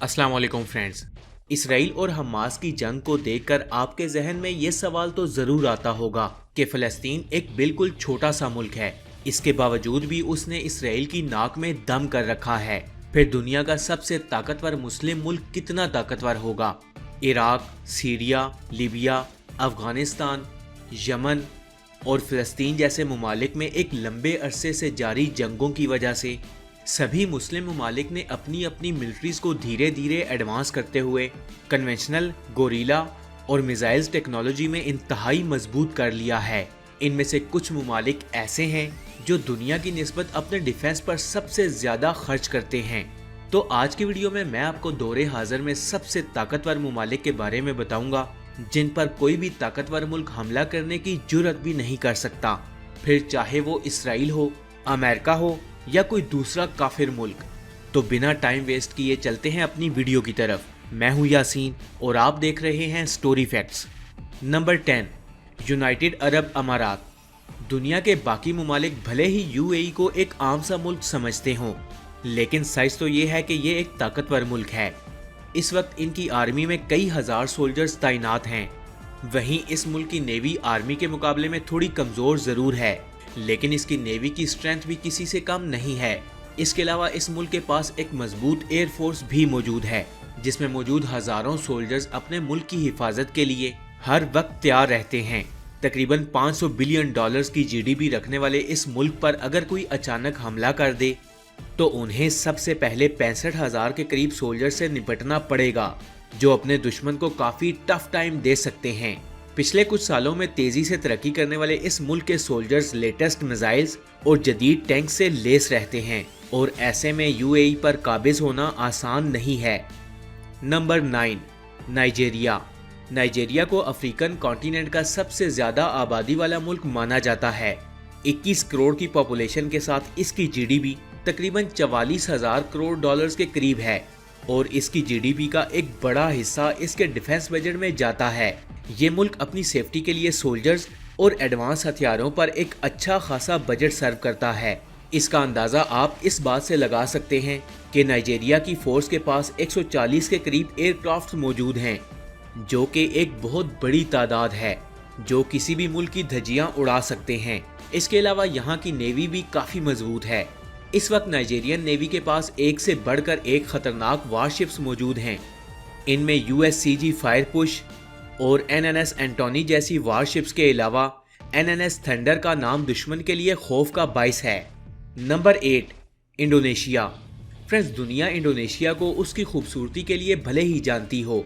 अस्सलाम वालेकुम friends. Israel और हमास की जंग को देखकर आपके जहन में ये सवाल तो जरूर आता होगा कि फ़लस्तीन एक बिल्कुल छोटा सा मुल्क है। इसके बावजूद भी उसने इसराइल की नाक में दम कर रखा है। फिर दुनिया का सबसे ताकतवर मुस्लिम मुल्क कितना ताकतवर होगा? Iraq, Syria, Libya, Afghanistan, Yemen और फ़लस्तीन जैसे ममालिक में एक लंबे अरसे से जारी जंगों की वजह से सभी मुस्लिम ममालिक ने अपनी अपनी मिलिट्रीज को धीरे धीरे एडवांस करते हुए कन्वेंशनल, गोरीला और मिसाइल्स टेक्नोलॉजी में इंतहाई मजबूत कर लिया है। इनमें से कुछ ममालिक ऐसे हैं जो दुनिया की निस्बत अपने डिफेंस पर सबसे ज्यादा खर्च करते हैं। तो आज की वीडियो में मैं आपको दौरे हाजिर में सबसे ताकतवर ममालिक के बारे में बताऊंगा जिन पर कोई भी ताकतवर मुल्क हमला करने की जुर्रत भी नहीं कर सकता, फिर चाहे वो इसराइल हो, अमेरिका हो या कोई दूसरा काफिर मुल्क। तो बिना टाइम वेस्ट किए चलते हैं अपनी वीडियो की तरफ। मैं हूं यासीन और आप देख रहे हैं story facts. Number 10, United Arab अमारात। दुनिया के बाकी ममालिक भले ही यूएई को एक आम सा मुल्क समझते हों, लेकिन सच तो ये है कि ये एक ताकतवर मुल्क है। इस वक्त इनकी आर्मी में कई हजार सोल्जर्स तैनात हैं। वहीं इस मुल्क की नेवी आर्मी के मुकाबले में थोड़ी कमजोर जरूर है, लेकिन इसकी नेवी की स्ट्रेंथ भी किसी से कम नहीं है। इसके अलावा इस मुल्क के पास एक मजबूत एयर फोर्स भी मौजूद है, जिसमें मौजूद हजारों सोल्जर्स अपने मुल्क की हिफाजत के लिए हर वक्त तैयार रहते हैं। तकरीबन 500 बिलियन डॉलर्स की जीडीपी रखने वाले इस मुल्क पर अगर कोई अचानक हमला कर दे तो उन्हें सबसे पहले 65,000 के करीब सोल्जर से निपटना पड़ेगा, जो अपने दुश्मन को काफी टफ टाइम दे सकते हैं। पिछले कुछ सालों में तेजी से तरक्की करने वाले इस मुल्क के सोल्जर्स लेटेस्ट मिसाइल्स और जदीद टैंक से लेस रहते हैं और ऐसे में यूएई पर काबिज होना आसान नहीं है। Number 9, Nigeria. नाइजीरिया को अफ्रीकन कॉन्टिनेंट का सबसे ज्यादा आबादी वाला मुल्क माना जाता है। 21 करोड़ की पॉपुलेशन के साथ इसकी जीडीपी तकरीबन 44,000 करोड़ डॉलर्स के करीब है और इसकी जीडीपी का एक बड़ा हिस्सा इसके डिफेंस बजट में जाता है। ये मुल्क अपनी सेफ्टी के लिए सोल्जर्स और एडवांस हथियारों पर एक अच्छा खासा बजट सर्व करता है। इसका अंदाजा आप इस बात से लगा सकते हैं कि नाइजीरिया की फोर्स के पास 140 के करीब एयरक्राफ्ट मौजूद हैं, जो कि एक बहुत बड़ी तादाद है, जो किसी भी मुल्क की धज्जियां उड़ा सकते हैं। इसके अलावा यहाँ की नेवी भी काफी मजबूत है। इस वक्त नाइजीरियन नेवी के पास एक से बढ़कर एक खतरनाक वारशिप्स मौजूद हैं। इनमें यूएससीजी फायरपुश और एनएनएस एंटोनी जैसी वारशिप्स के अलावा एनएनएस थंडर का नाम दुश्मन के लिए खौफ का बाइस है। Number 8, Indonesia. फ्रेंड्स, दुनिया इंडोनेशिया को उसकी खूबसूरती के लिए भले ही जानती हो,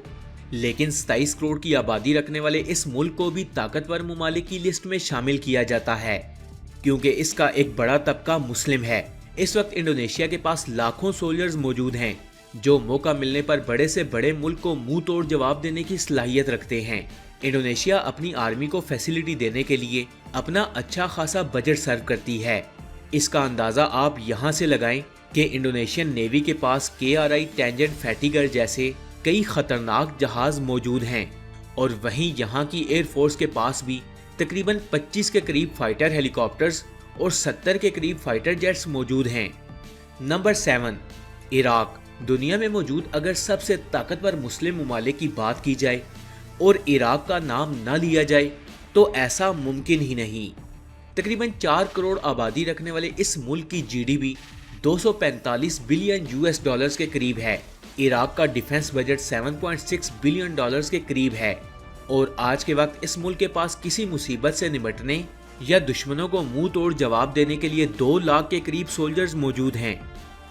लेकिन 27 करोड़ की आबादी रखने वाले इस मुल्क को भी ताकतवर ममालिक की लिस्ट में शामिल किया जाता है, क्योंकि इसका एक बड़ा तबका मुस्लिम है। इस वक्त इंडोनेशिया के पास लाखों सोल्जर्स मौजूद हैं, जो मौका मिलने पर बड़े से बड़े मुल्क को मुंह तोड़ जवाब देने की सलाहियत रखते हैं। इंडोनेशिया अपनी आर्मी को फैसिलिटी देने के लिए अपना अच्छा खासा बजट सर्व करती है। इसका अंदाजा आप यहाँ से लगाएं कि इंडोनेशियन नेवी के पास KRI टेंजेंट फैटिगर जैसे कई खतरनाक जहाज मौजूद हैं और वहीं यहाँ की एयरफोर्स के पास भी तकरीबन 25 के करीब फाइटर हेलीकॉप्टर्स और 70 के करीब फाइटर जेट्स मौजूद हैं। Number 7, Iraq. दुनिया में मौजूद अगर सबसे ताकतवर मुस्लिम ममालिक की बात की जाए और इराक का नाम न लिया जाए तो ऐसा मुमकिन ही नहीं। तकरीबन 4 करोड़ आबादी रखने वाले इस मुल्क की जीडीपी 245 बिलियन यूएस डॉलर्स के करीब है। इराक का डिफेंस बजट 7.6 बिलियन डॉलर्स के करीब है और आज के वक्त इस मुल्क के पास किसी मुसीबत से निपटने या दुश्मनों को मुंह तोड़ जवाब देने के लिए 2 लाख के करीब सोल्जर्स मौजूद हैं।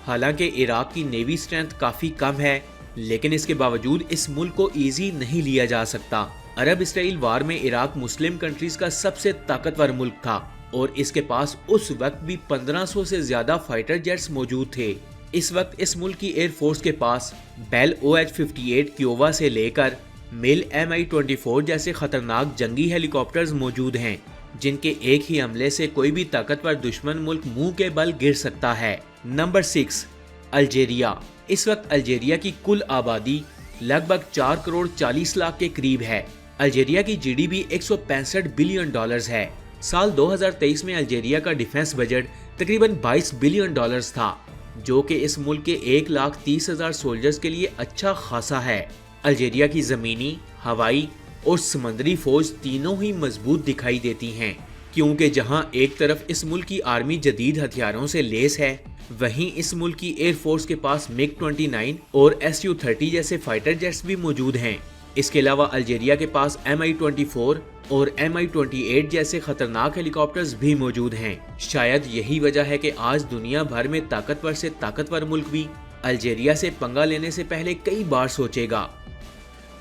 हालांकि इराक की नेवी स्ट्रेंथ काफी कम है, लेकिन इसके बावजूद इस मुल्क को इजी नहीं लिया जा सकता। अरब इसराइल वार में इराक मुस्लिम कंट्रीज का सबसे ताकतवर मुल्क था और इसके पास उस वक्त भी 1500 से ज्यादा फाइटर जेट्स मौजूद थे। इस वक्त इस मुल्क की एयरफोर्स के पास बेल OH-58 क्योवा से लेकर मिल Mi-24 जैसे खतरनाक जंगी हेलीकॉप्टर्स मौजूद हैं, जिनके एक ही हमले से कोई भी ताकतवर दुश्मन मुल्क मुंह के बल गिर सकता है। Number 6, Algeria. इस वक्त अल्जीरिया की कुल आबादी लगभग 4 करोड़ 40 लाख के करीब है। अल्जीरिया की जीडीपी 165 बिलियन डॉलर्स है। साल 2023 में अल्जीरिया का डिफेंस बजट तकरीबन 22 बिलियन डॉलर्स था जो कि इस मुल्क के 1,30,000 सोल्जर्स के लिए अच्छा खासा है। अल्जीरिया की ज़मीनी, हवाई और समंदरी फौज तीनों ही मजबूत दिखाई देती हैं, क्योंकि जहां एक तरफ इस मुल्क की आर्मी जदीद हथियारों से लैस है, वहीं इस मुल्क की एयर फोर्स के पास MiG-29 और Su-30 जैसे फाइटर जेट्स भी मौजूद हैं। इसके अलावा अल्जीरिया के पास Mi-24 और Mi-28 जैसे खतरनाक हेलीकॉप्टर्स भी मौजूद हैं। शायद यही वजह है कि आज दुनिया भर में ताकतवर से ताकतवर मुल्क भी अल्जीरिया से पंगा लेने से पहले कई बार सोचेगा।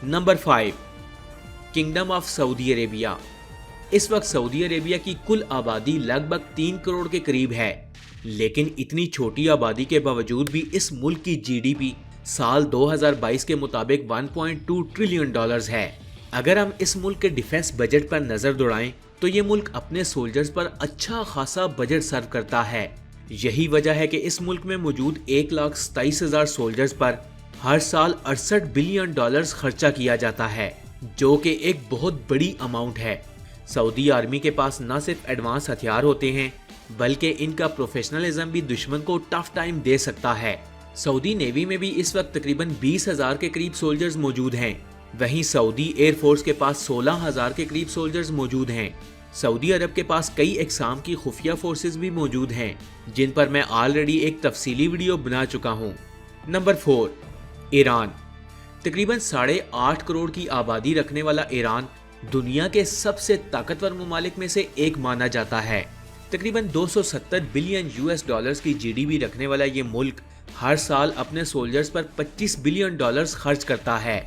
Number 5, kingdom of Saudi Arabia. इस वक्त सऊदी अरेबिया की कुल आबादी लगभग 3 करोड़ के करीब है, लेकिन इतनी छोटी आबादी के बावजूद भी इस मुल्क की GDP साल 2022 के मुताबिक 1.2 ट्रिलियन डॉलर्स है। अगर हम इस मुल्क के डिफेंस बजट पर नजर दौड़ाएं तो ये मुल्क अपने सोल्जर्स पर अच्छा खासा बजट सर्व करता है। यही वजह है कि इस मुल्क में मौजूद 1,27,000 सोल्जर्स पर हर साल 68 बिलियन डॉलर्स खर्चा किया जाता है, जो कि एक बहुत बड़ी अमाउंट है। सऊदी आर्मी के पास न सिर्फ एडवांस हथियार होते हैं, बल्कि इनका प्रोफेशनलिज्म भी दुश्मन को टफ टाइम दे सकता है। सऊदी नेवी में भी इस वक्त तकरीबन 20,000 के करीब सोल्जर्स मौजूद हैं। वहीं सऊदी एयर फोर्स के पास 16,000 के करीब सोल्जर्स मौजूद हैं। सऊदी अरब के पास कई इकसाम की खुफिया फोर्सेस भी मौजूद हैं, जिन पर मैं ऑलरेडी एक तफसीली वीडियो बना चुका हूँ। Number 4, Iran. तकरीबन 8.5 करोड़ की आबादी रखने वाला ईरान दुनिया के सबसे ताकतवर ममालिक में से एक माना जाता है। तकरीबन 270 बिलियन US की GDP रखने वाला ये मुल्क हर साल अपने सोल्जर्स पर 25 बिलियन डॉलर्स खर्च करता है।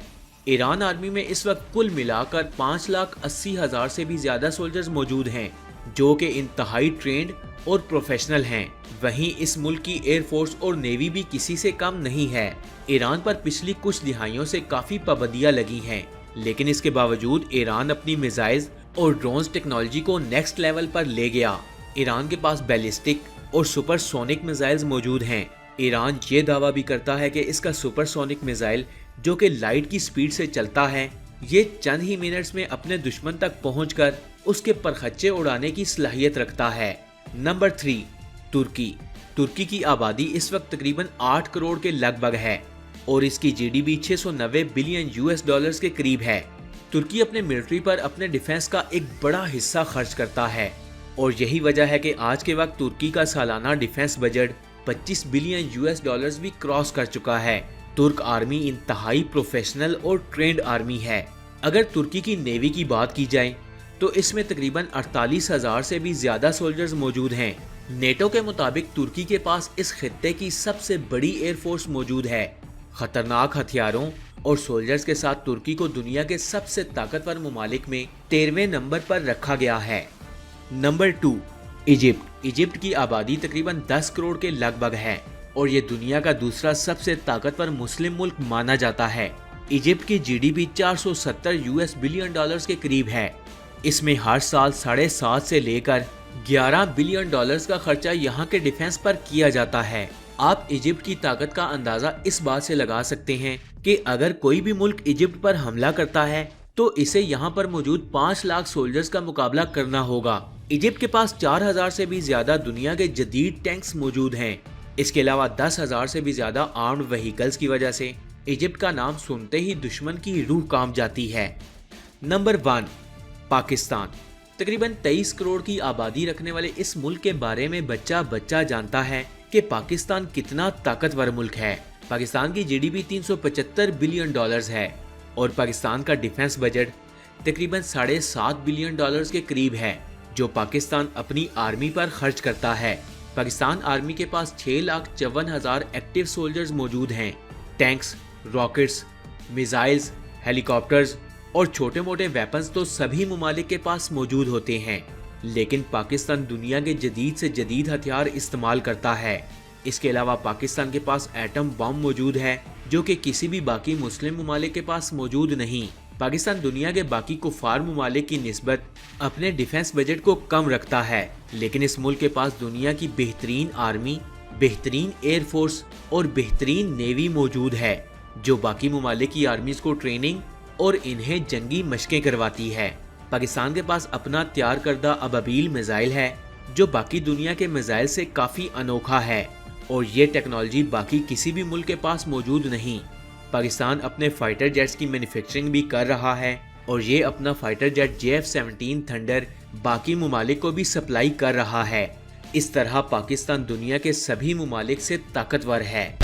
ईरान आर्मी में इस वक्त कुल मिलाकर 5,80,000 से भी ज्यादा सोल्जर्स मौजूद हैं, जो कि इंतहाई ट्रेंड और प्रोफेशनल हैं। वहीं इस मुल्क की एयर फोर्स और नेवी भी किसी से कम नहीं है। ईरान पर पिछली कुछ दिहाइयों से काफी पाबंदियां लगी हैं, लेकिन इसके बावजूद ईरान अपनी मिसाइल्स और ड्रोन्स टेक्नोलॉजी को नेक्स्ट लेवल पर ले गया। ईरान के पास बैलिस्टिक और सुपरसोनिक मिसाइल्स मौजूद हैं। ईरान ये दावा भी करता है कि इसका सुपरसोनिक मिसाइल, जो कि लाइट की स्पीड से चलता है, ये चंद ही मिनट्स में अपने दुश्मन तक पहुंचकर उसके परखच्चे उड़ाने की सलाहियत रखता है। नंबर 3, तुर्की। तुर्की की आबादी इस वक्त तकरीबन 8 करोड़ के लगभग है और इसकी GDP 690 बिलियन US के करीब है। तुर्की अपने मिलिट्री पर अपने डिफेंस का एक बड़ा हिस्सा खर्च करता है और यही वजह है कि आज के वक्त तुर्की का सालाना डिफेंस बजट 25 बिलियन US भी क्रॉस कर चुका है। तुर्क आर्मी इंतहाई प्रोफेशनल और ट्रेंड आर्मी है। अगर तुर्की की नेवी की बात की जाए तो इसमें तकरीबन 48,000 से भी ज्यादा सोल्जर्स मौजूद हैं। नेटो के मुताबिक तुर्की के पास इस खित्ते की सबसे बड़ी एयर फोर्स मौजूद है। खतरनाक हथियारों और सोल्जर्स के साथ तुर्की को दुनिया के सबसे ताकतवर ममालिक में 13वें नंबर पर रखा गया है। Number 2, Egypt. इजिप्ट की आबादी तकरीबन 10 करोड़ के लगभग है और ये दुनिया का दूसरा सबसे ताकतवर मुस्लिम मुल्क माना जाता है। इजिप्ट की GDP 470 बिलियन डॉलर्स के करीब है। इसमें हर साल 7.5 से लेकर 11 बिलियन डॉलर्स का खर्चा यहाँ के डिफेंस पर किया जाता है। आप इजिप्ट की ताकत का अंदाजा इस बात से लगा सकते हैं कि अगर कोई भी मुल्क इजिप्ट पर हमला करता है तो इसे यहाँ पर मौजूद 5 लाख सोल्जर्स का मुकाबला करना होगा। इजिप्ट के पास 4,000 से भी ज्यादा दुनिया के जदीद टैंक्स मौजूद हैं। इसके अलावा 10,000 से भी ज्यादा आर्म्ड व्हीकल्स की वजह से इजिप्ट का नाम सुनते ही दुश्मन की रूह कांप जाती है। नंबर 1, पाकिस्तान। तकरीबन 23 करोड़ की आबादी रखने वाले इस मुल्क के बारे में बच्चा बच्चा जानता है कि पाकिस्तान कितना ताकतवर मुल्क है। पाकिस्तान की GDP 375 बिलियन डॉलर्स है और पाकिस्तान का डिफेंस बजट तकरीबन 7.5 बिलियन डॉलर्स के करीब है, जो पाकिस्तान अपनी आर्मी पर खर्च करता है। पाकिस्तान आर्मी के पास 6,54,000 एक्टिव सोल्जर्स मौजूद हैं। टैंक्स, रॉकेट्स, मिसाइल्स, हेलीकॉप्टर्स और छोटे मोटे वेपन्स तो सभी ममालिक के पास मौजूद होते हैं, लेकिन पाकिस्तान दुनिया के जदीद से जदीद हथियार इस्तेमाल करता है। इसके अलावा पाकिस्तान के पास एटम बम मौजूद है, जो कि किसी भी बाकी मुस्लिम ममालिक के पास मौजूद नहीं। पाकिस्तान दुनिया के बाकी कुफार ममालिक की निस्बत अपने डिफेंस बजट को कम रखता है, लेकिन इस मुल्क के पास दुनिया की बेहतरीन आर्मी, बेहतरीन एयर फोर्स और बेहतरीन नेवी मौजूद है, जो बाकी ममालिक की आर्मीज को ट्रेनिंग और इन्हें जंगी मशकें करवाती है। पाकिस्तान के पास अपना तैयार करदा अबाबील मिसाइल है, जो बाकी दुनिया के मिसाइल से काफ़ी अनोखा है اور یہ ٹیکنالوجی باقی کسی بھی ملک کے پاس موجود نہیں۔ پاکستان اپنے فائٹر جیٹس کی مینوفیکچرنگ بھی کر رہا ہے اور یہ اپنا فائٹر جیٹ JF-17 تھنڈر باقی ممالک کو بھی سپلائی کر رہا ہے۔ اس طرح پاکستان دنیا کے سبھی ممالک سے طاقتور ہے۔